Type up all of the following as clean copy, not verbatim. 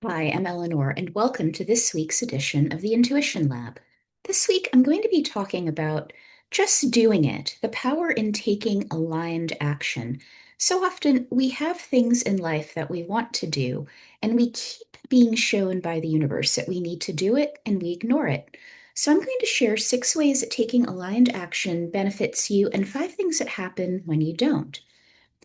Hi, I'm Eleanor, and welcome to this week's edition of the Intuition Lab. This week, I'm going to be talking about just doing it, the power in taking aligned action. So often, we have things in life that we want to do, and we keep being shown by the universe that we need to do it, and we ignore it. So, I'm going to share 6 ways that taking aligned action benefits you and 5 things that happen when you don't.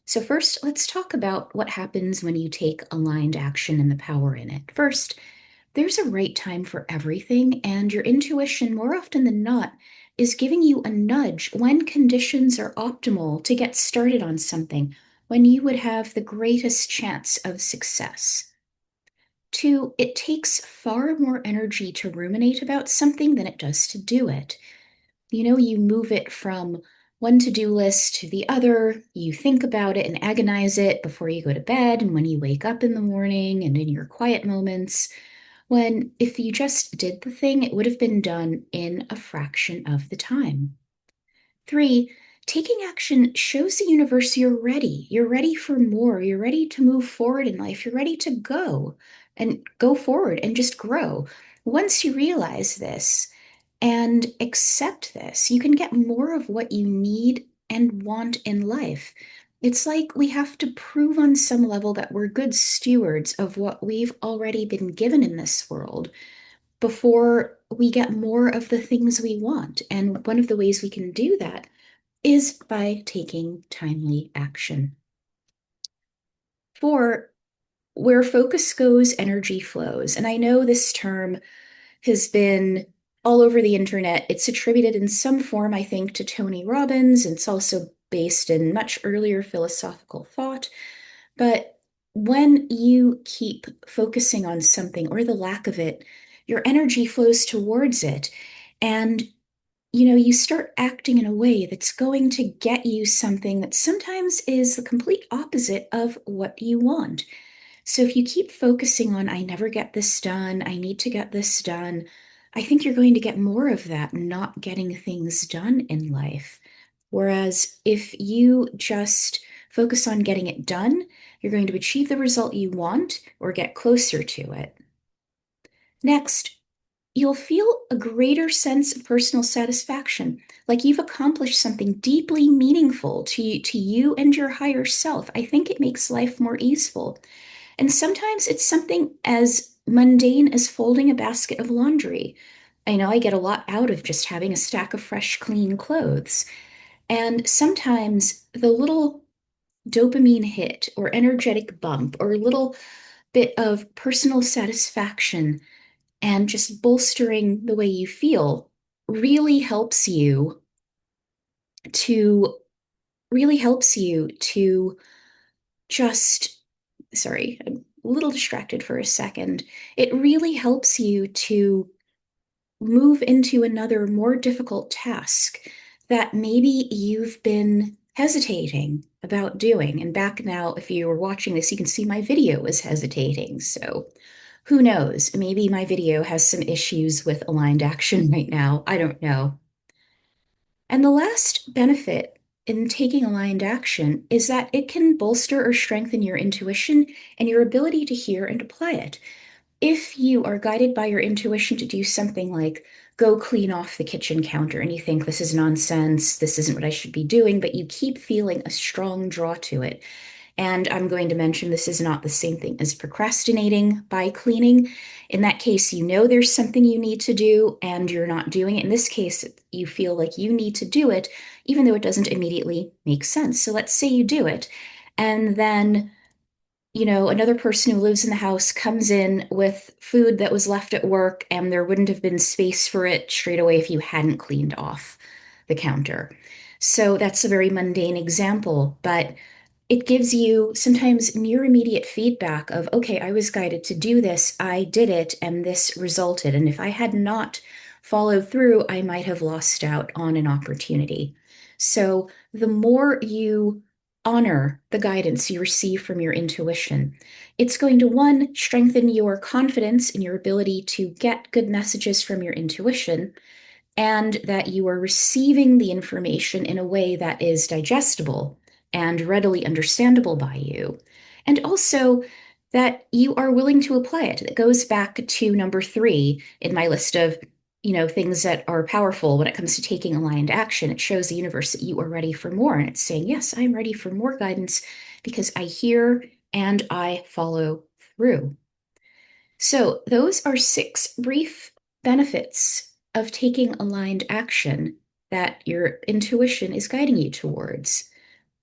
So, first, let's talk about what happens when you take aligned action and the power in it. First, there's a right time for everything, and your intuition, more often than not, is giving you a nudge when conditions are optimal to get started on something, when you would have the greatest chance of success. Two, it takes far more energy to ruminate about something than it does to do it. You move it from one to-do list to the other, you think about it and agonize it before you go to bed and when you wake up in the morning and in your quiet moments, when if you just did the thing, it would have been done in a fraction of the time. Three, taking action shows the universe you're ready. You're ready for more. You're ready to move forward in life. You're ready to go and go forward and just grow. Once you realize this and accept this, you can get more of what you need and want in life. It's like we have to prove on some level that we're good stewards of what we've already been given in this world before we get more of the things we want. And one of the ways we can do that is by taking timely action. Four, where focus goes, energy flows. And I know this term has been all over the internet. It's attributed in some form, I think, to Tony Robbins. And it's also based in much earlier philosophical thought. But when you keep focusing on something or the lack of it, your energy flows towards it. And you start acting in a way that's going to get you something that sometimes is the complete opposite of what you want. So if you keep focusing on, I never get this done, I need to get this done, I think you're going to get more of that not getting things done in life. Whereas if you just focus on getting it done, you're going to achieve the result you want or get closer to it. Next, you'll feel a greater sense of personal satisfaction, like you've accomplished something deeply meaningful to you and your higher self. I think it makes life more easeful. And sometimes it's something as mundane as folding a basket of laundry. I know I get a lot out of just having a stack of fresh, clean clothes. And sometimes the little dopamine hit or energetic bump or little bit of personal satisfaction and just bolstering the way you feel really helps you to really helps you to just sorry, I'm a little distracted for a second. It really helps you to move into another more difficult task that maybe you've been hesitating about doing. And back now, if you were watching this, you can see my video was hesitating. So who knows? Maybe my video has some issues with aligned action right now. I don't know. And the last benefit in taking aligned action is that it can bolster or strengthen your intuition and your ability to hear and apply it. If you are guided by your intuition to do something like go clean off the kitchen counter and you think this is nonsense, this isn't what I should be doing, but you keep feeling a strong draw to it, and I'm going to mention this is not the same thing as procrastinating by cleaning. In that case, you know there's something you need to do and you're not doing it. In this case, you feel like you need to do it, even though it doesn't immediately make sense. So let's say you do it, and then another person who lives in the house comes in with food that was left at work, and there wouldn't have been space for it straight away if you hadn't cleaned off the counter. So that's a very mundane example, but it gives you sometimes near immediate feedback of, okay, I was guided to do this, I did it, and this resulted. And if I had not followed through, I might have lost out on an opportunity. So the more you honor the guidance you receive from your intuition, it's going to, one, strengthen your confidence in your ability to get good messages from your intuition, and that you are receiving the information in a way that is digestible and readily understandable by you. And also, that you are willing to apply it. That goes back to number three in my list of, things that are powerful when it comes to taking aligned action. It shows the universe that you are ready for more. And it's saying, yes, I'm ready for more guidance because I hear and I follow through. So, those are six brief benefits of taking aligned action that your intuition is guiding you towards.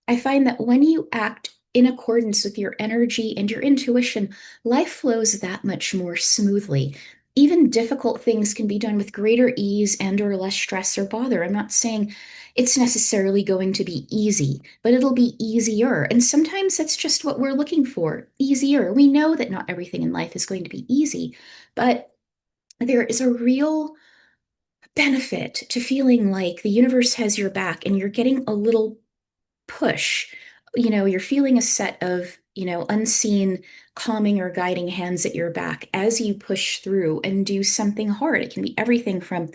I find that when you act in accordance with your energy and your intuition, life flows that much more smoothly. Even difficult things can be done with greater ease and or less stress or bother. I'm not saying it's necessarily going to be easy, but it'll be easier. And sometimes that's just what we're looking for, easier. We know that not everything in life is going to be easy, but there is a real benefit to feeling like the universe has your back and you're getting a little push. You're feeling a set of, unseen calming or guiding hands at your back as you push through and do something hard. It can be everything from,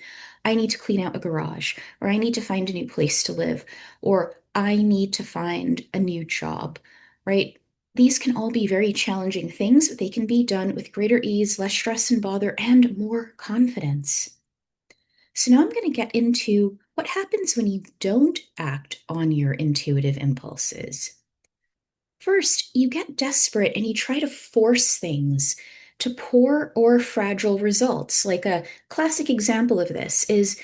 I need to clean out a garage, or I need to find a new place to live, or I need to find a new job, right? These can all be very challenging things, but they can be done with greater ease, less stress and bother, and more confidence. So now I'm going to get into what happens when you don't act on your intuitive impulses. First, you get desperate and you try to force things to poor or fragile results. Like a classic example of this is,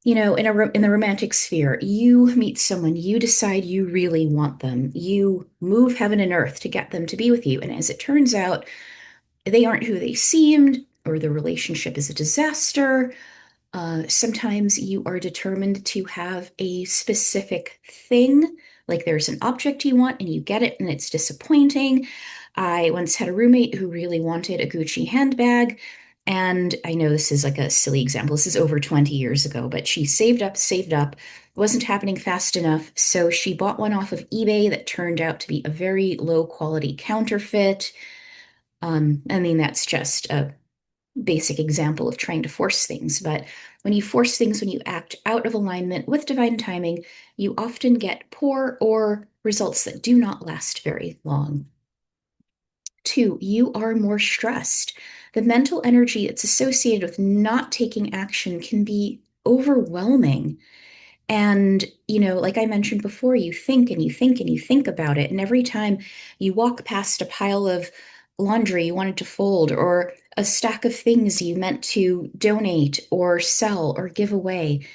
in the romantic sphere, you meet someone, you decide you really want them, you move heaven and earth to get them to be with you, and as it turns out, they aren't who they seemed, or the relationship is a disaster. Sometimes you are determined to have a specific thing, like there's an object you want and you get it and it's disappointing. I once had a roommate who really wanted a Gucci handbag. And I know this is like a silly example. This is over 20 years ago, but she saved up, wasn't happening fast enough. So she bought one off of eBay that turned out to be a very low quality counterfeit. I mean, that's just a basic example of trying to force things. But when you force things, when you act out of alignment with divine timing, you often get poor or results that do not last very long. Two, you are more stressed. The mental energy that's associated with not taking action can be overwhelming. And, like I mentioned before, you think and you think and you think about it. And every time you walk past a pile of laundry you wanted to fold, or a stack of things you meant to donate or sell or give away,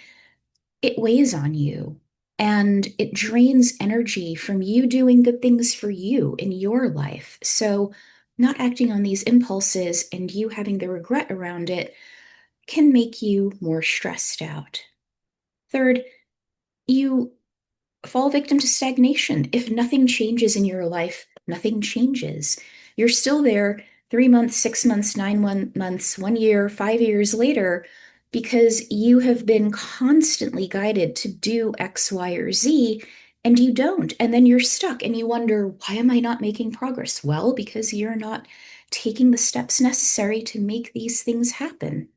it weighs on you. And it drains energy from you doing good things for you in your life. So, not acting on these impulses and you having the regret around it can make you more stressed out. Third, you fall victim to stagnation. If nothing changes in your life, nothing changes. You're still there 3 months, 6 months, 9 months, 1 year, 5 years later, because you have been constantly guided to do X, Y, or Z, and you don't. And then you're stuck and you wonder, why am I not making progress? Well, because you're not taking the steps necessary to make these things happen.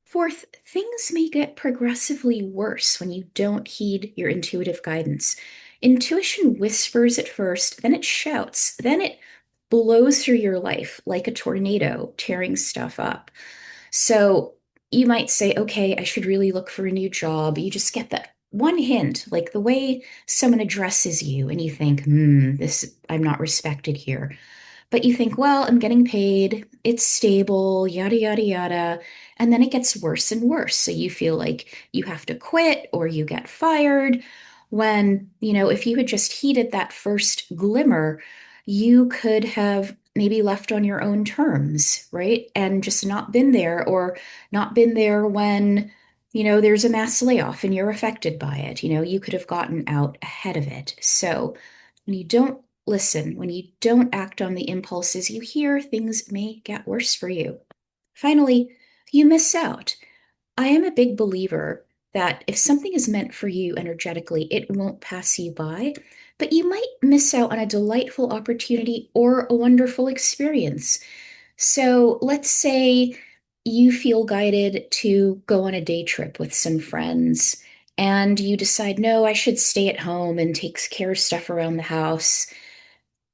Fourth, things may get progressively worse when you don't heed your intuitive guidance. Intuition whispers at first, then it shouts, then it blows through your life like a tornado, tearing stuff up. So you might say, okay, I should really look for a new job. You just get that one hint, like the way someone addresses you, and you think, I'm not respected here. But you think, well, I'm getting paid, it's stable, yada, yada, yada. And then it gets worse and worse. So you feel like you have to quit or you get fired. When, if you had just heeded that first glimmer, you could have maybe left on your own terms, right? And just not been there, or not been there when, there's a mass layoff and you're affected by it. You could have gotten out ahead of it. So when you don't listen, when you don't act on the impulses you hear, things may get worse for you. Finally, you miss out. I am a big believer that if something is meant for you energetically, it won't pass you by, but you might miss out on a delightful opportunity or a wonderful experience. So let's say you feel guided to go on a day trip with some friends, and you decide, no, I should stay at home and take care of stuff around the house.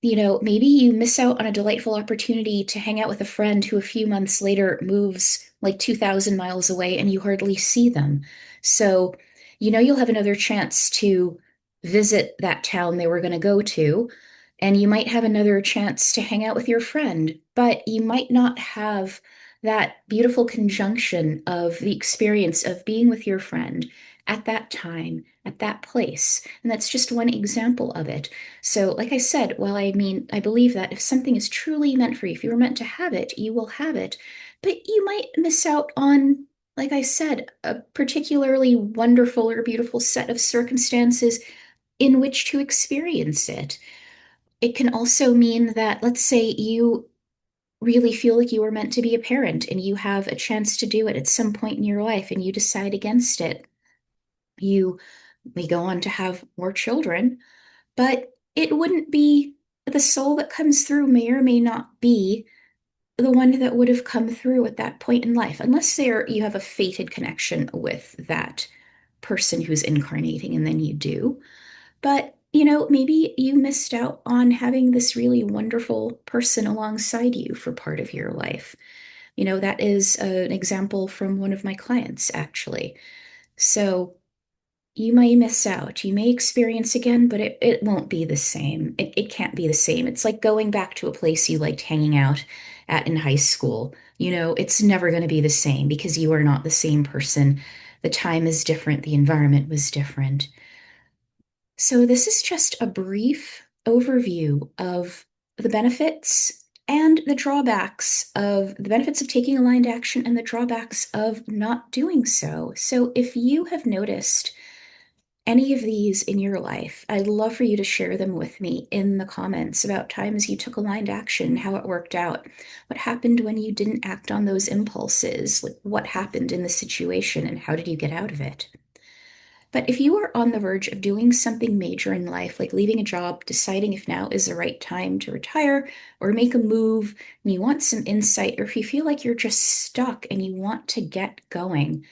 Maybe you miss out on a delightful opportunity to hang out with a friend who a few months later moves like 2,000 miles away and you hardly see them. So, you'll have another chance to visit that town they were going to go to, and you might have another chance to hang out with your friend, but you might not have that beautiful conjunction of the experience of being with your friend at that time, at that place. And that's just one example of it. So, like I said, well, I believe that if something is truly meant for you, if you were meant to have it, you will have it. But you might miss out on, like I said, a particularly wonderful or beautiful set of circumstances in which to experience it. It can also mean that, let's say you really feel like you were meant to be a parent and you have a chance to do it at some point in your life and you decide against it. You may go on to have more children, but it wouldn't be the soul that comes through may or may not be the one that would have come through at that point in life, unless you have a fated connection with that person who's incarnating, and then you do. But, maybe you missed out on having this really wonderful person alongside you for part of your life. That is an example from one of my clients, actually. So, you may miss out. You may experience again, but it won't be the same. It can't be the same. It's like going back to a place you liked hanging out at in high school. It's never going to be the same because you are not the same person. The time is different, the environment was different. So, this is just a brief overview of the benefits and the benefits of taking aligned action and the drawbacks of not doing so. So, if you have noticed any of these in your life, I'd love for you to share them with me in the comments about times you took aligned action, how it worked out, what happened when you didn't act on those impulses, like what happened in the situation and how did you get out of it. But if you are on the verge of doing something major in life, like leaving a job, deciding if now is the right time to retire or make a move, and you want some insight, or if you feel like you're just stuck and you want to get going,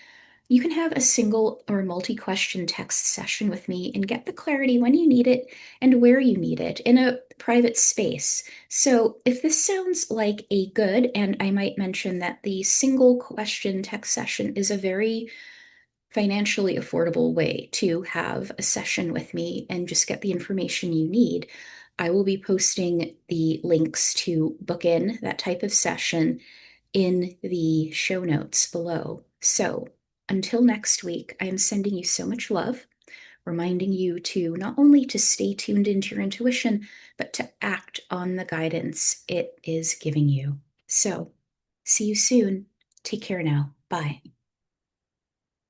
you can have a single or multi-question text session with me and get the clarity when you need it and where you need it in a private space. So, if this sounds like a good, and I might mention that the single question text session is a very financially affordable way to have a session with me and just get the information you need. I will be posting the links to book in that type of session in the show notes below. So until next week, I am sending you so much love, reminding you to not only to stay tuned into your intuition, but to act on the guidance it is giving you. So see you soon. Take care now. Bye.